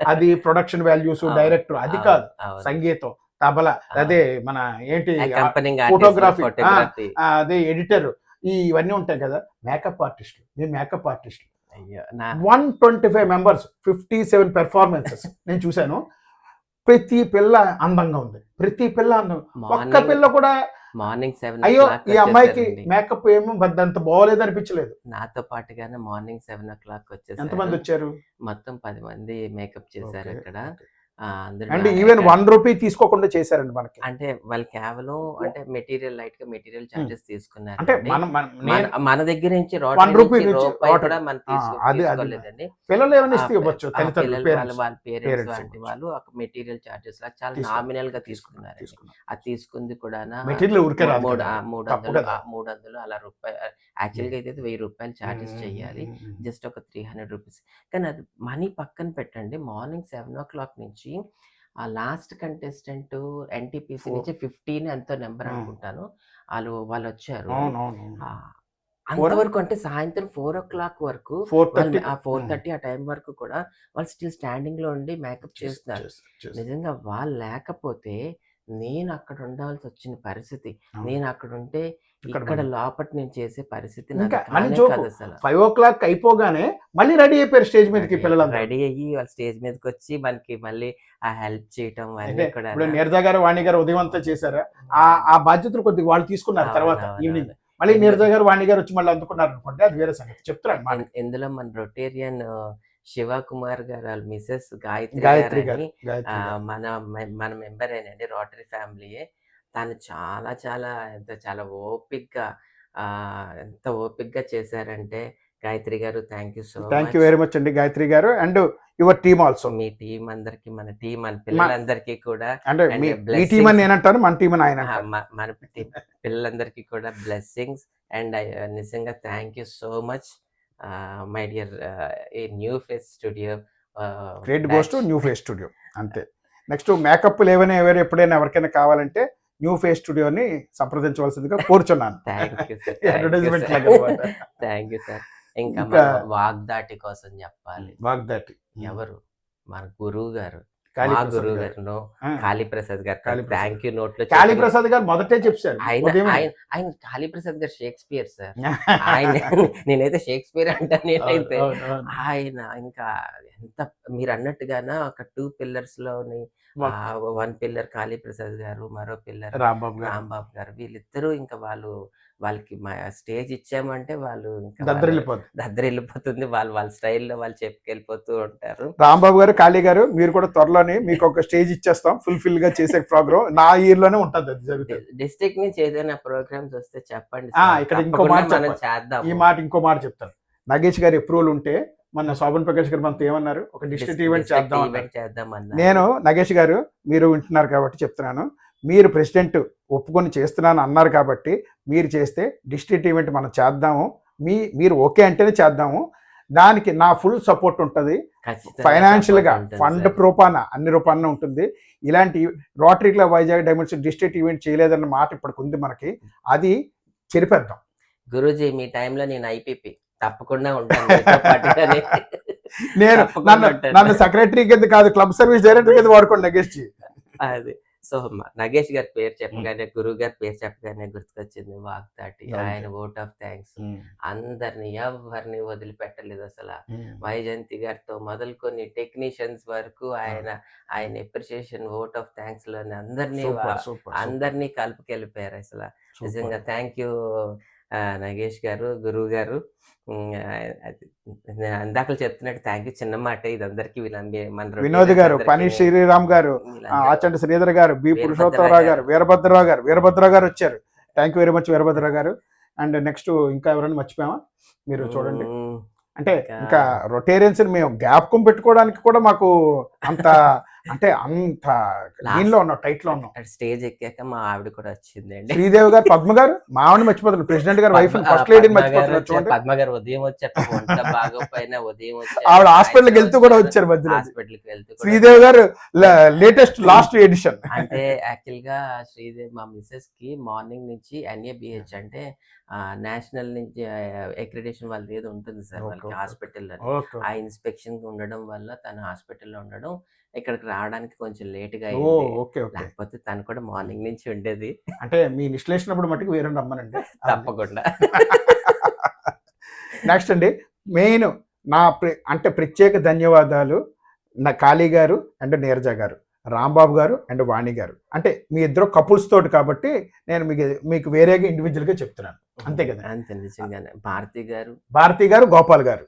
అది ప్రొడక్షన్ వాల్యూస్, అవును. డైరెక్టర్ అది అవును. కాదు. అవును. సంగీతం, తబలా, అవును. అదే మన ఏంటి అకంపెనింగ్ ఫోటోగ్రఫీ, ఫోటోగ్రఫీ. అదే ఎడిటర్, ఇవన్నీ ఉంటాయి కదా. మేకప్ ఆర్టిస్టులు. మేము మేకప్ ఆర్టిస్టులు. అయ్యో! నా 125 మెంబర్స్, 57 పెర్ఫార్మెన్సెస్ నేను చూశాను. ప్రతి పిల్ల అందంగా ఉంది. ప్రతి పిల్ల అందం. ఒక్క పిల్ల కూడా మార్నింగ్ 7 అయ్యో ఈ అమ్మాయికి వచ్చేసారండి. మేకప్ ఏమో అంత బాగోలేదు అనిపించలేదు. నాతో పాటుగానే మార్నింగ్ 7 వచ్చేసారు. ఎంతమంది వచ్చారు? మొత్తం 10 మంది మేకప్ చేశారు ఓకే. అక్కడ. ఓకే. అందులో అండ్ ఈవెన్ 1 రూపీ తీసుకోకుండా చేశారండి మనకి. అంటే వాళ్ళు కేవలం అంటే లైట్‌గా మెటీరియల్ హ్మ్. చార్జెస్ అంటే తీసుకున్నారండి. మనం మన మన నేను మన దగ్గర నుంచి 1 రోటరీ రూపీ నుంచి నుంచి రూపాయి రోటరీ. కూడా మనం అది తీసుకోలేదండి. పిల్లలు ఏమైనా ఆ! ఇస్తే ఇవ్వచ్చు. పిల్లలు తల్లిదండ్రులు, వాళ్ళ పేరెంట్స్. వాళ్ళ పేరెంట్స్ పేరెంట్స్ లాంటి ఇవ్వచ్చు. వాళ్ళు ఒక మెటీరియల్ చార్జెస్ లాగా చాలా తీసుకున్నారు. నామినల్‌గా తీసుకున్నారు. తీసుకున్నారండి. తీసుకున్నారు. అది తీసుకుంది కూడానా మెటీరియల్ ఊరికే రాదు మూడు కదా. తప్పు 300 కదా. 300 అలా యాక్చువల్‌గా అయితే రూ. 1000 చార్జెస్ చేయాలి. జస్ట్ ఒక రూ. 300. కానీ అది మనీ పక్కన పెట్టండి. మార్నింగ్ 7:00 నుంచి ఆ లాస్ట్ కంటెస్టెంట్ ఎన్‌టీపీసీ నుంచి 15 ఎంతో నంబర్ అనుకుంటాను. వాళ్ళొచ్చారు. అవునవును. అంతవరకు అంటే సాయంత్రం 4:00 వరకు 4:30 4:30 ఆ టైం వరకు కూడా వాళ్ళు స్టిల్ స్టాండింగ్‌లో ఉండి మేకప్ చేస్తున్నారు. చేస్తారు. నిజంగా వాళ్ళు లేకపోతే నేను అక్కడ ఉండాల్సొచ్చిన పరిస్థితి. నేను అక్కడుంటే ఇక్కడ లోపట నేను చేసే పరిస్థితి ఇంకా నాది మళ్ళీ కానే జోకు కాదసల. 5:00 అయిపోగానే మళ్ళీ రెడీ అయిపోయారు స్టేజ్ మీదకి పిల్లలందరూ. రెడీ అయ్యి వాళ్ళు స్టేజ్ మీదకొచ్చి మనకి మళ్ళీ ఆ హెల్ప్ చేయటం అయితే అన్నీ ఇప్పుడు కూడానా. నీరజ గారు, వాణి గారు ఉదయం అంతా చేశారా? ఆ బాధ్యతలు కొద్దిగా వాళ్ళు తీసుకున్నారు తర్వాత ఈవినింగ్. అవునవునవును. మళ్ళీ నీరజ గారు, వాణి గారు వచ్చి మళ్ళీ అందుకున్నారు అనుకోండి. అది వేరే సంగతి. చెప్తున్నాను మాట. ఇందులో మన రొటేరియన్ శివకుమార్ గారు ఆళ్ళ మిసెస్ గాయత్రి గాయత్రి గారు. గారని గాయత్రి గారు. మన మెంబరేనండి. రోటరీ ఫ్యామిలీయే. తను చాలా చాలా చాలా ఓపికగా ఎంత ఓపికగా చేశారంటే గాయత్రి గారు thank you so thank you much. Very much అండి గాయత్రి గారు. And your team also. Me team అందరికి మన పిల్లలందరికీ కూడా అంటే అండ్ మీ టీమ్ అని బ్లెస్సింగ్స్. నేనంటాను. మన టీమ్ అని ఆయన ఆహా! అంటారు. మన పిల్లలందరికీ కూడా బ్లెస్సింగ్స్ అండ్ నిజంగా thank you so much my dear ఈ new face studio credit goes to batch. New face studio. అంతే. నెక్స్ట్ మేకప్‌లు ఏవైనా ఎప్పుడైనా ఎవరికైనా కావాలంటే న్యూ ఫేస్ స్టూడియోని సంప్రదించవలసిందిగా కోరుచున్నాను. Thank you sir. అడ్వర్టైజ్‌మెంట్ లాగా అన్నమాట. Thank you sir. ఇంకా ఇంకా మనం వాగ్దాటి కోసం చెప్పాలి. వాగ్దాటి. ఎవరు? మన గురువు గారు. మా కాళీప్రసాద్ గురువు గారు. గారు ఆ! కాళీప్రసాద్ గారు. కాళీప్రసాద్. థాంక్ యూ నోట్‌లో కాళీప్రసాద్ గారు మొదటే చెప్పారు. ఆయన ఉదయమే. ఆయన ఆయన కాళీప్రసాద్ గారు షేక్స్‌పియర్ సార్. ఆయన నేనైతే షేక్స్‌పియర్ అంటాను నేనైతే. అవును, అవును. ఆయన ఇంకా ఎంత మీరన్నట్టుగాన ఒక 2 పిల్లర్స్‌లోని 1 పిల్లర్ కాళీప్రసాద్ గారు, మరో పిల్లర్ రాంబాబు గారు. రాంబాబు గారు. వీళ్ళిద్దరూ ఇంకా వాళ్ళకి స్టేజ్ ఇచ్చామంటే వాళ్ళు ఇంకా దద్దరిల్లిపోద్ది. దద్దరిల్లిపోతుంది. వాళ్ళ వాళ్ళ స్టైల్‌లో వాళ్ళు చెప్పుకెళ్ళిపోతూ ఉంటారు. రాంబాబు గారు, కాళీ గారు మీరు కూడా త్వరలోనే మీకు ఒక స్టేజ్ ఇచ్చేస్తాం. ఫుల్‌ఫిల్‌గా చేసే ప్రోగ్రామ్ నా ఇయర్‌లోనే ఉంటది అది జరుగుతది. డిస్ట్రిక్ట్ నుంచి ఏదైనా ప్రోగ్రామ్స్ వస్తే చెప్పండి ఆ! సార్. ఇక్కడ ఇంకో తప్పకుండా మాట మనం చెప్పాలి. చేద్దాము. ఇంకో మాట చెప్తాను. నాగేష్ గారి అప్రూవల్ ఉంటే మొన్న శోభన్ ప్రకాష్ గారు మనతో ఏమన్నారు? ఒక డిస్ట్రిక్ట్ ఈవెంట్ చేద్దాం అన్నారు. ఈవెంట్ చేద్దామన్నారు. నేను నాగేష్ గారు మీరు వింటున్నారు కాబట్టి చెప్తున్నాను. మీరు ప్రెసిడెంట్ ఒప్పుకొని చేస్తున్నాను అన్నారు కాబట్టి మీరు చేస్తే డిస్ట్రిక్ట్ ఈవెంట్ మనం చేద్దాము. మీరు ఓకే అంటేనే చేద్దాము. దానికి నా ఫుల్ సపోర్ట్ ఉంటది. ఖచ్చితంగా ఫైనాన్షియల్‌గా, సపోర్ట్ ఉంటుంది ఫండ్ సార్. రూపాన, అన్ని రూపాన ఉంటుంది. ఇలాంటి rotary club Vizag diamonds district event చేయలేదన్న మాట ఇప్పటికుంది మనకి. అది చెరిపేద్దాం. గురూజీ మీ టైంలో నేను ఐపీపీ తప్పకుండా ఉంటాను మీతో పాటుగానే. నేను తప్పకుండా ఉంటాను. నన్ను సెక్రటరీ కింద కాదు క్లబ్ సర్వీస్ డైరెక్టర్ కింద వాడుకోండి నగేష్ జీ. అది. సో, నగేష్ గారి పేరు చెప్పగానే, గురువు గారి పేరు చెప్పగానే గుర్తుకొచ్చింది వాగ్దాటి. ఆయన వోట్ ఆఫ్ థాంక్స్ అందరిని ఎవ్వరిని వదిలిపెట్టలేదసల. వైజయంతి గారితో మొదలుకొని టెక్నీషియన్స్ వరకు ఆయన అప్రిషియేషన్ వోట్ ఆఫ్ థాంక్స్‌లోని అందరినీ సూపర్. అందరినీ కలుపుకెళ్ళిపోయారసల. నిజంగా థాంక్ యూ నగేష్ గారు, గురువు గారు. అది నేను ఇందాకలు చెప్తున్నట్టు థ్యాంక్ యూ చిన్న మాటే ఇది అందరికీ మన వినోద్ గారు, పని రొటీనర్స్ శ్రీరామ్ గారు, వీళ్ళందరూ ఆచంట శ్రీధర్ గారు, బి వీరభద్రరావు పురుషోత్తమరావు గారు, గారు. వీరభద్రరావు గారు వచ్చారు. Thank you very much Veerabhadrarao గారు. అండ్ నెక్స్ట్ ఇంకా ఎవరైనా మర్చిపోయామా మీరు చూడండి. హ్మ్. అంటే ఇంకా ఇంకా రొటేరియన్స్ మేము జ్ఞాపకం పెట్టుకోవడానికి కూడా మాకు అంత అంటే అంత దీనిలో ఉన్నాం, టైట్ లో ఉన్నాం. స్టేజ్ ఎక్కాక మా ఆవిడ కూడా వచ్చిందండి. శ్రీదేవి గారు, పద్మ గారు, మా ఆవిడని మర్చిపోతున్నారు, ప్రెసిడెంట్ గారు వైఫ్, ఫస్ట్ పద్మ లేడీని గారు మర్చిపోతున్నారు వచ్చారు. చూడండి. పద్మ గారు ఉదయం వచ్చారు, వంట బాగోపోయినా ఉదయం వచ్చారు, ఆవిడ హాస్పిటల్కి సాయంత్రం వెళ్తూ కూడా వచ్చారు, వచ్చారు మధ్యలో. హాస్పిటల్కి వెళ్తూ కూడా శ్రీదేవి గారు లేటెస్ట్ లాస్ట్ ఎడిషన్. అంటే యాక్చువల్ గా శ్రీదేవి మా మిస్సెస్ కి మార్నింగ్ నుంచి NABH అంటే నేషనల్ నుంచి అక్రిడేషన్ వాళ్ళది ఏదో ఉంటుంది సార్ వాళ్ళకి హాస్పిటల్లో. ఆ ఇన్స్పెక్షన్ ఉండడం వల్ల తను హాస్పిటల్లో ఉండడం, ఇక్కడికి రావడానికి కొంచెం లేట్గా అయింది. Okay okay. లేకపోతే తను కూడా మార్నింగ్ నుంచి ఉండేది. అంటే మీ విశ్లేషణ మటుకు వేరే రమ్మనండి. తప్పకుండా. నెక్స్ట్ అండి, మెయిన్ నా అంటే ప్రత్యేక ధన్యవాదాలు నా కాళీ గారు అండ్ నీరజ గారు, రాంబాబు గారు అండ్ వాణి గారు. అంటే మీ ఇద్దరు కపుల్స్ తోటి కాబట్టి నేను మీకు వేరేగా ఇండివిజువల్ గా చెప్తున్నాను, అంతే కదా. అంతే నిజంగానే. భారతి గారు, గోపాల్ గారు.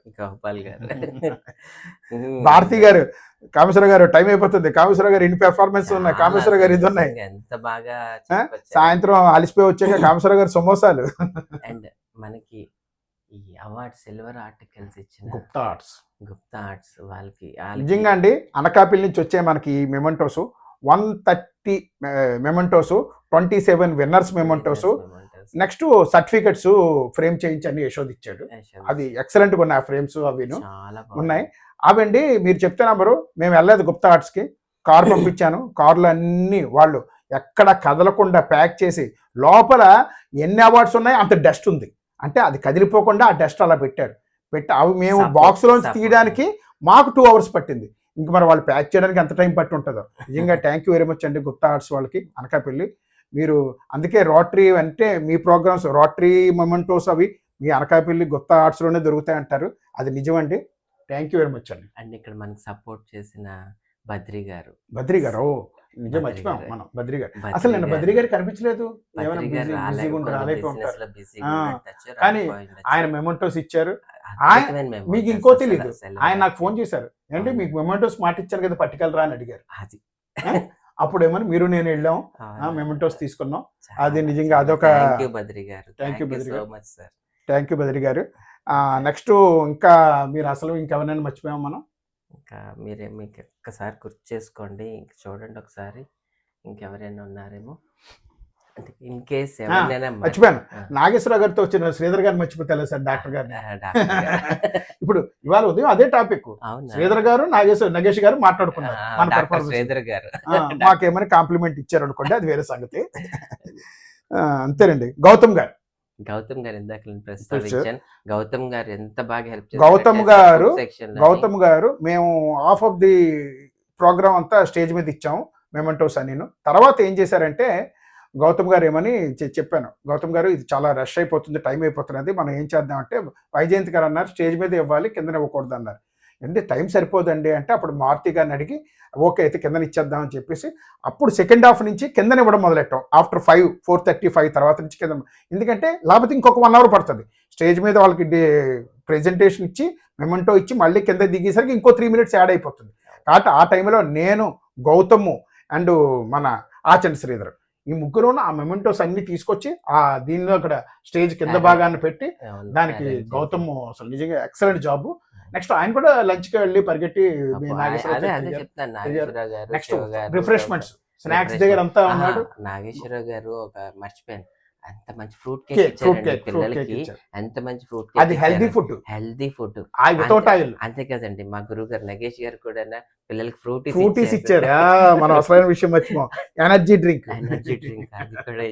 భారతి గారు, కామేశ్వర గారు టైం అయిపోతుంది, కామేశ్వర గారు ఇన్ని పెర్ఫార్మెన్స్ ఉన్నాయి, కామేశ్వర గారు ఇది ఉన్నాయి. ఎంత బాగా సాయంత్రం అలిసిపోయి వచ్చాక కామేశ్వర గారు సమోసాలు. అండ్ మనకి ఈ అవార్డ్ సిల్వర్ ఆర్టికల్స్ ఇచ్చిన గుప్తా ఆర్ట్స్ వాళ్ళకి నిజంగా అండి, అనకాపల్లి నుంచి వచ్చే మనకి ఈ mementos 130 mementos, 27 winners mementos, next certificates frame చేయించి అన్ని యశోద్ ఇచ్చాడు. అది ఎక్సలెంట్ గా ఉన్నాయి ఆ ఫ్రేమ్స్, అవి ఉన్నాయి. అవండి మీరు చెప్తే నంబరు, మేము వెళ్ళలేదు గుప్తా ఆర్ట్స్కి, కారు పంపించాను, కార్లు అన్ని వాళ్ళు ఎక్కడ కదలకుండా ప్యాక్ చేసి, లోపల ఎన్ని అవార్డ్స్ ఉన్నాయి అంత డస్ట్ ఉంది, అంటే అది కదిలిపోకుండా ఆ డస్ట్ అలా పెట్టారు. అవి మేము బాక్స్లోంచి తీయడానికి మాకు 2 hours పట్టింది. ఇంక మరి వాళ్ళు ప్యాక్ చేయడానికి ఎంత టైం పట్టి ఉంటుందో. నిజంగా థ్యాంక్ యూ వెరీ మచ్ అండి గుప్తా ఆర్ట్స్ వాళ్ళకి, అనకాపల్లి. మీరు అందుకే రోటరీ అంటే మీ ప్రోగ్రామ్స్, రోటరీ మొమెంటోస్ అవి మీ అనకాపల్లి గుప్తా ఆర్ట్స్లోనే దొరుకుతాయి అంటారు, అది నిజమండి. థ్యాంక్ యూ వెరీ మచ్ అండి. అండ్ ఇక్కడ మనకి సపోర్ట్ చేసిన బద్రి గారు, నిజం మర్చిపోయాం మనం. బద్రి గారు అసలు నేను బద్రి గారు కనిపించలేదు, కానీ ఆయన మెమెంటోస్ ఇచ్చారు. మీకు ఇంకో తెలీదు, ఆయన నాకు ఫోన్ చేశారు, ఏంటి మీకు మెమెంటోస్ మాట ఇచ్చాను కదా పట్టుకెళ్ళరా అని అడిగారు. అప్పుడు ఏమని మీరు నేను వెళ్ళాం, మెమెంటోస్ తీసుకున్నాం. అది నిజంగా అదొక థ్యాంక్ యూ బద్రి గారు. నెక్స్ట్ ఇంకా మీరు అసలు ఇంకెవరైనా మర్చిపోయాం మనం? ఇంకా మీరే మీకు ఒక్కసారి గుర్తు చేసుకోండి, ఇంక చూడండి ఒకసారి ఇంకెవరైనా ఉన్నారేమో. అంటే ఇన్ కేస్ ఎవరైనా మర్చిపోయాను, నాగేశ్వరరావు గారితో వచ్చిన శ్రీధర్ గారిని మర్చిపోతే సార్, డాక్టర్ గారిని. ఇప్పుడు ఇవాళ ఉదయం అదే టాపిక్, శ్రీధర్ గారు నగేష్ గారు మాట్లాడుకున్నారు మన పర్ఫార్మెన్స్. శ్రీధర్ గారు మాకేమైనా కాంప్లిమెంట్ ఇచ్చారు అనుకోండి, అది వేరే సంగతి. అంతేనండి. గౌతమ్ గారు ఇందాక ప్రస్తావించాను. గౌతమ్ గారు ఎంత బాగా హెల్ప్ చేశారు. గౌతమ్ గారు మేము హాఫ్ ఆఫ్ ది ప్రోగ్రామ్ అంతా స్టేజ్ మీద ఇచ్చాము మెమెంటోస్ అని. తర్వాత ఏం చేశారంటే గౌతమ్ గారు ఏమని చెప్పాను, గౌతమ్ గారు ఇది చాలా రష్ అయిపోతుంది, టైం అయిపోతున్నది, మనం ఏం చేద్దామంటే వైజయంతి గారు అన్నారు స్టేజ్ మీద ఇవ్వాలి, కింద ఇవ్వకూడదు అన్నారు. అంటే టైం సరిపోదండి అంటే అప్పుడు మారుతి గారిని అడిగి ఓకే అయితే కింద ఇచ్చేద్దామని చెప్పేసి అప్పుడు సెకండ్ హాఫ్ నుంచి కింద ఇవ్వడం మొదలెట్టాం. ఆఫ్టర్ 4:35 తర్వాత నుంచి కింద, ఎందుకంటే లేకపోతే ఇంకొక 1 hour పడుతుంది. స్టేజ్ మీద వాళ్ళకి ప్రెజెంటేషన్ ఇచ్చి మెమెంటో ఇచ్చి మళ్ళీ కింద దిగేసరికి ఇంకో 3 minutes యాడ్ అయిపోతుంది. కాబట్టి ఆ టైంలో నేను, గౌతమ్ అండ్ మన ఆచంట శ్రీధర్ ఈ ముగ్గురు ఆ మెమెంటోస్ అన్ని తీసుకొచ్చి ఆ దీనిలో అక్కడ స్టేజ్ కింద భాగాన్ని పెట్టి దానికి గౌతమ్ అసలు నిజంగా ఎక్సలెంట్ జాబ్. నెక్స్ట్ ఆయన కూడా లంచ్కి వెళ్ళి పరిగెట్టి నెక్స్ట్ రిఫ్రెష్మెంట్స్ స్నాక్స్ దగ్గర అంతా ఉన్నాడు. నాగేశ్వరరావు గారు ఒక మర్చిపోయాను, అంత మంచి ఫ్రూట్ కేక్ పిల్లలకి, ఎంత మంచి ఫ్రూట్ కేక్, అది హెల్దీ ఫుడ్ వితౌట్ ఆయిల్. అంతే కదండి, మా గురువు గారు నగేష్ గారు కూడా పిల్లలకి ఫ్రూటీస్ ఇచ్చారు. మనం అసలైన విషయం మర్చిపోయాం, ఎనర్జీ డ్రింక్ అది కూడా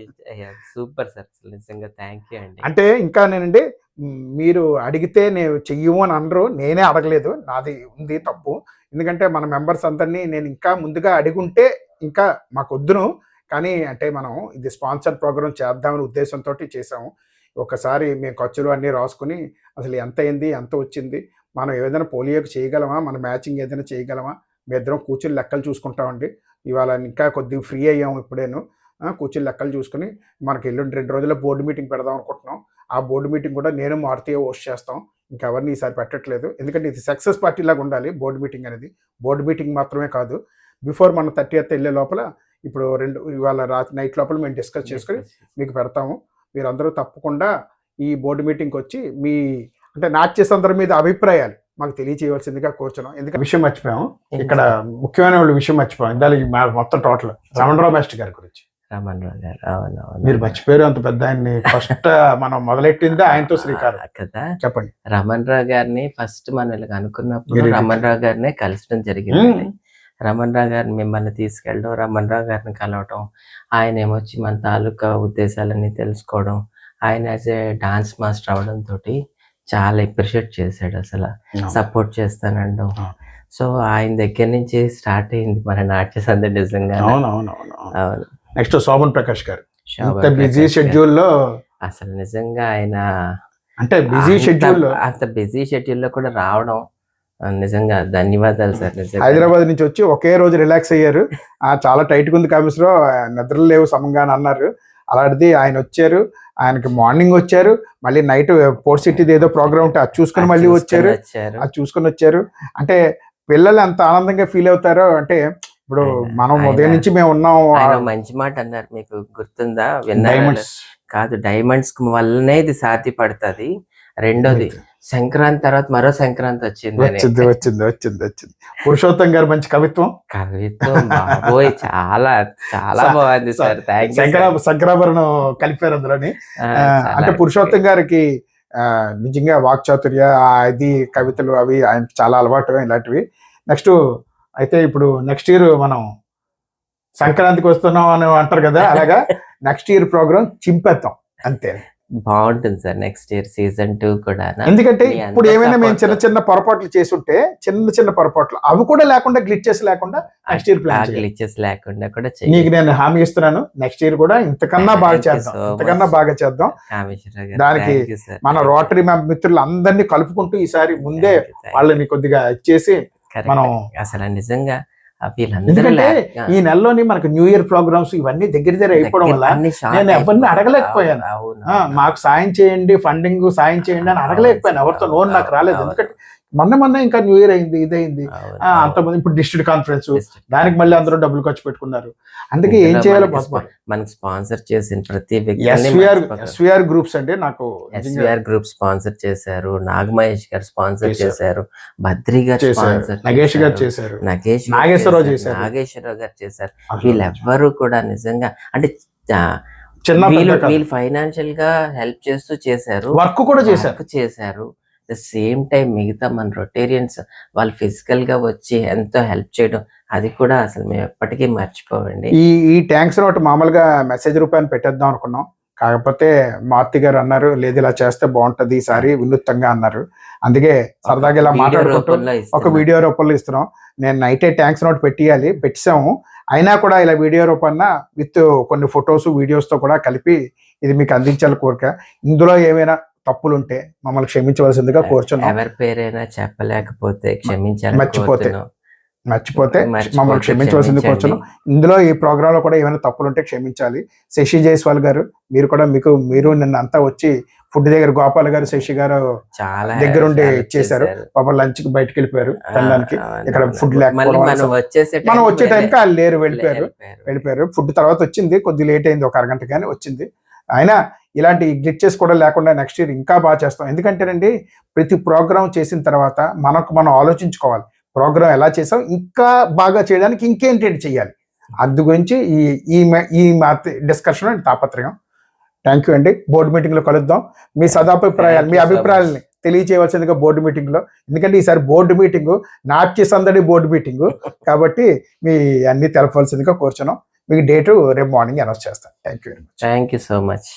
సూపర్ సార్, నిజంగా థ్యాంక్ యూ అండి. అంటే ఇంకా నేనండి, మీరు అడిగితే నేను చెయ్యము అని అనరు, నేనే అడగలేదు, నాది ఉంది తప్పు. ఎందుకంటే మన మెంబర్స్ అందరినీ నేను ఇంకా ముందుగా అడిగుంటే ఇంకా మాకు వద్దును, కానీ అంటే మనం ఇది స్పాన్సర్ ప్రోగ్రామ్ చేద్దామని ఉద్దేశంతో చేసాము. ఒకసారి మేము ఖర్చులు అన్నీ రాసుకుని అసలు ఎంత అయింది, ఎంత వచ్చింది, మనం ఏదైనా పోలియోకి చేయగలమా, మన మ్యాచింగ్ ఏదైనా చేయగలమా, మీ ఇద్దరం కూర్చుని లెక్కలు చూసుకుంటామండి. ఇవాళ ఇంకా కొద్దిగా ఫ్రీ అయ్యాము ఇప్పుడేను, కూర్చుని లెక్కలు చూసుకుని మనకి 2 రోజుల్లో బోర్డు మీటింగ్ పెడదాం అనుకుంటున్నాం. ఆ బోర్డు మీటింగ్ కూడా నేను మారుతీయ హోస్ట్ చేస్తాం. ఇంకెవరిని ఈసారి పెట్టట్లేదు, ఎందుకంటే ఇది సక్సెస్ పార్టీ లాగా ఉండాలి బోర్డు మీటింగ్ అనేది. బోర్డు మీటింగ్ మాత్రమే కాదు, బిఫోర్ మన 30th వెళ్ళే లోపల ఇప్పుడు ఇవాళ రాత్రి నైట్ లోపల మేము డిస్కస్ చేసుకొని మీకు పెడతాము. మీరందరూ తప్పకుండా ఈ బోర్డు మీటింగ్కి వచ్చి మీ అంటే నాట్య సందర్భం మీద అభిప్రాయాలు మాకు తెలియచేయవలసిందిగా కోరుచున్నాం. ఎందుకంటే విషయం మర్చిపోయాము, ఇక్కడ ముఖ్యమైన విషయం మర్చిపోయాం. ఇందాక మొత్తం టోటల్ రమణరావు మాస్టర్ గారి గురించి. రమణరావు గారు, అవునవును, మీరు మర్చిపోయారు అంత పెద్ద ఆయన్ని. ఫస్ట్ మనం మొదలెట్టింది ఆయనతో శ్రీకారం కదా. చెప్పండి. రమణరావు గారిని ఫస్ట్ మనం ఇలా అనుకున్నప్పుడు రమణరావు గారినే కలిసడం జరిగింది. రమణరావు గారిని మిమ్మల్ని తీసుకెళ్ళడం, రమణరావు గారిని కలవటం, ఆయన ఏమొచ్చి మన తాలూకా ఉద్దేశాలన్నీ తెలుసుకోవడం, ఆయన యాజ్ ఏ డాన్స్ మాస్టర్ అవడం తోటి చాలా అప్రిషియేట్ చేశాడు, అసలు సపోర్ట్ చేస్తానండం. సో ఆయన దగ్గర నుంచి స్టార్ట్ అయింది మన నాట్య సందడి నిజంగా. అవును. నెక్స్ట్ శోభన్ ప్రకాష్ గారు బిజీ షెడ్యూల్ లో అసలు నిజంగా ఆయన అంటే బిజీ షెడ్యూల్ లో అంత బిజీ షెడ్యూల్ లో కూడా రావడం నిజంగా ధన్యవాదాలు సార్. హైదరాబాద్ నుంచి వచ్చి ఒకే రోజు రిలాక్స్ అయ్యారు. చాలా టైట్ ఉంది కామెంట్స్ లో, నిద్రలు లేవు సమంగా అని అన్నారు. అలాంటిది ఆయన వచ్చారు, ఆయనకి మార్నింగ్ వచ్చారు, మళ్ళీ నైట్ పోర్ట్ సిటీది ఏదో ప్రోగ్రామ్ ఉంటే అది చూసుకుని మళ్ళీ వచ్చారు. అది చూసుకుని వచ్చారు. అంటే పిల్లలు ఎంత ఆనందంగా ఫీల్ అవుతారో, అంటే ఇప్పుడు మనం ఉదయం నుంచి మేము ఉన్నాం. మంచి మాట అన్నారు, మీకు గుర్తుందా? డైమండ్స్ కాదు, డైమండ్స్ వల్లనే ఇది సాధ్యపడుతుంది. రెండోది సంక్రాంతి తర్వాత మరో సంక్రాంతి వచ్చింది. పురుషోత్తం గారు మంచి కవిత్వం బాబోయ్, చాలా చాలా బాగుంది సార్. శంకరాభరణం కలిపారు అందులోని. అంటే పురుషోత్తం గారికి నిజంగా వాక్చాతుర్య, అది కవితలు అవి ఆయనకి చాలా అలవాటు ఇలాంటివి. నెక్స్ట్ అయితే ఇప్పుడు నెక్స్ట్ ఇయర్ మనం సంక్రాంతికి వస్తున్నాం అని అంటారు కదా, అలాగా నెక్స్ట్ ఇయర్ ప్రోగ్రామ్ చింపేద్దాం అంతే. బాగుంటుంది సార్ నెక్స్ట్ ఇయర్ సీజన్ 2 కూడా. ఎందుకంటే ఇప్పుడు ఏమైనా మేము చిన్న పొరపాట్లు చేసుంటే, చిన్న పొరపాట్లు అవి కూడా లేకుండా, గ్లిచెస్ లేకుండా నెక్స్ట్ ఇయర్ ప్లాన్ కూడా నీకు నేను హామీ ఇస్తున్నాను. నెక్స్ట్ ఇయర్ కూడా ఇంతకన్నా బాగా చేద్దాం. దానికి మన రోటరీ మిత్రులు అందరినీ కలుపుకుంటూ ఈసారి ముందే వాళ్ళని కొద్దిగా ఇచ్చేసి మనం అసలు నిజంగా ఎందుకంటే ఈ నెలలోని మనకు న్యూ ఇయర్ ప్రోగ్రామ్స్ ఇవన్నీ దగ్గర అయిపోవడం వల్ల నేను ఎవరిని అడగలేకపోయాను. మాకు సాయం చేయండి, ఫండింగ్ సాయం చేయండి అని అడగలేకపోయాను. ఎవరితో లోన్ నాకు రాలేదు. ఎందుకంటే మొన్న ఇంకా న్యూ ఇయర్ అయింది, ఇదైంది, అంతమంది ఇప్పుడు డిస్ట్రిక్ట్ కాన్ఫరెన్స్, దానికి మళ్ళీ అందరూ డబ్బులు ఖర్చు పెట్టుకున్నారు. అందుకే ఏం చేయాలో మనకి స్పాన్సర్ చేసిన ప్రతి ఎస్విఆర్ గ్రూప్స్ అంటే నాకు ఎస్విఆర్ గ్రూప్ స్పాన్సర్ చేశారు, నాగమహేష్ గారు స్పాన్సర్ చేశారు, బద్రి గారు స్పాన్సర్, నగేష్ గారు చేశారు, నాగేశ్వరరావు గారు చేశారు. వీళ్ళెవ్వరూ కూడా నిజంగా అంటే వీళ్ళు ఫైనాన్షియల్ గా హెల్ప్ చేస్తూ చేశారు, వర్క్ కూడా చేశారు. ద సేమ్ టైం మిగతా మన రొటేరియన్స్ వాళ్ళు ఫిజికల్ గా వచ్చి ఎంతో హెల్ప్ చేయడం, అది కూడా అసలు మేము ఎప్పటికీ మర్చిపోవండి. ఈ ట్యాంక్స్ నోట్ మామూలుగా మెసేజ్ రూపాయలు పెట్టేద్దాం అనుకున్నాం. కాకపోతే మారుతి గారు అన్నారు, లేదు ఇలా చేస్తే బాగుంటది ఈసారి వినూత్నంగా అన్నారు. అందుకే సరదాగా ఇలా మాట్లాడుకుంటూ ఒక వీడియో రూపంలో ఇస్తున్నాం. నేను నైటే ట్యాంక్స్ నోట్ పెట్టాము. అయినా కూడా ఇలా వీడియో రూపాన విత్ కొన్ని ఫొటోస్ వీడియోస్ తో కూడా కలిపి ఇది మీకు అందించాలి కోరిక. ఇందులో ఏమైనా తప్పులుంటే మమ్మల్ని క్షమించవలసిందిగా కోరుచున్నాం. ఎవరి పేరైనా చెప్పలేకపోతే క్షమించాలి, మర్చిపోతే మమ్మల్ని క్షమించవలసింది కోరుచున్నాం. ఇందులో ఈ ప్రోగ్రామ్ లో కూడా ఏమైనా తప్పులుంటే క్షమించాలి. శశి జైస్వాల్ గారు మీరు కూడా మీరు నిన్న అంతా వచ్చి ఫుడ్ దగ్గర గోపాల్ గారు, శశి గారు చాలా దగ్గరుండి ఇచ్చేసారు. పాప లంచ్ కి బయటకు వెళ్ళిపోయారు తినడానికి. ఇక్కడ ఫుడ్ లేకపోవడం, మనం వచ్చే టైంకి వాళ్ళు లేరు, వెళ్ళిపోయారు. ఫుడ్ తర్వాత వచ్చింది, కొద్ది లేట్ అయింది, ఒక అరగంట కానీ వచ్చింది. అయినా ఇలాంటి గ్లిచెస్ కూడా లేకుండా నెక్స్ట్ ఇయర్ ఇంకా బాగా చేస్తాం. ఎందుకంటేనండి ప్రతి ప్రోగ్రామ్ చేసిన తర్వాత మనం ఆలోచించుకోవాలి, ప్రోగ్రామ్ ఎలా చేసాం, ఇంకా బాగా చేయడానికి ఇంకేంటి చేయాలి. అందు గురించి ఈ డిస్కషన్ తాపత్రయం. థ్యాంక్ యూ అండి. బోర్డు మీటింగ్ లో కలుద్దాం. మీ సదాభిప్రాయాలు, మీ అభిప్రాయాలని తెలియచేయవలసిందిగా బోర్డు మీటింగ్ లో. ఎందుకంటే ఈసారి బోర్డు మీటింగ్ నాట్య సందడి బోర్డు మీటింగ్ కాబట్టి మీ అన్ని తెలపవలసిందిగా కోరుచున్నాం. మీకు డేటు రేపు మార్నింగ్ అనౌన్స్ చేస్తాను. Thank you very much. Thank you so much.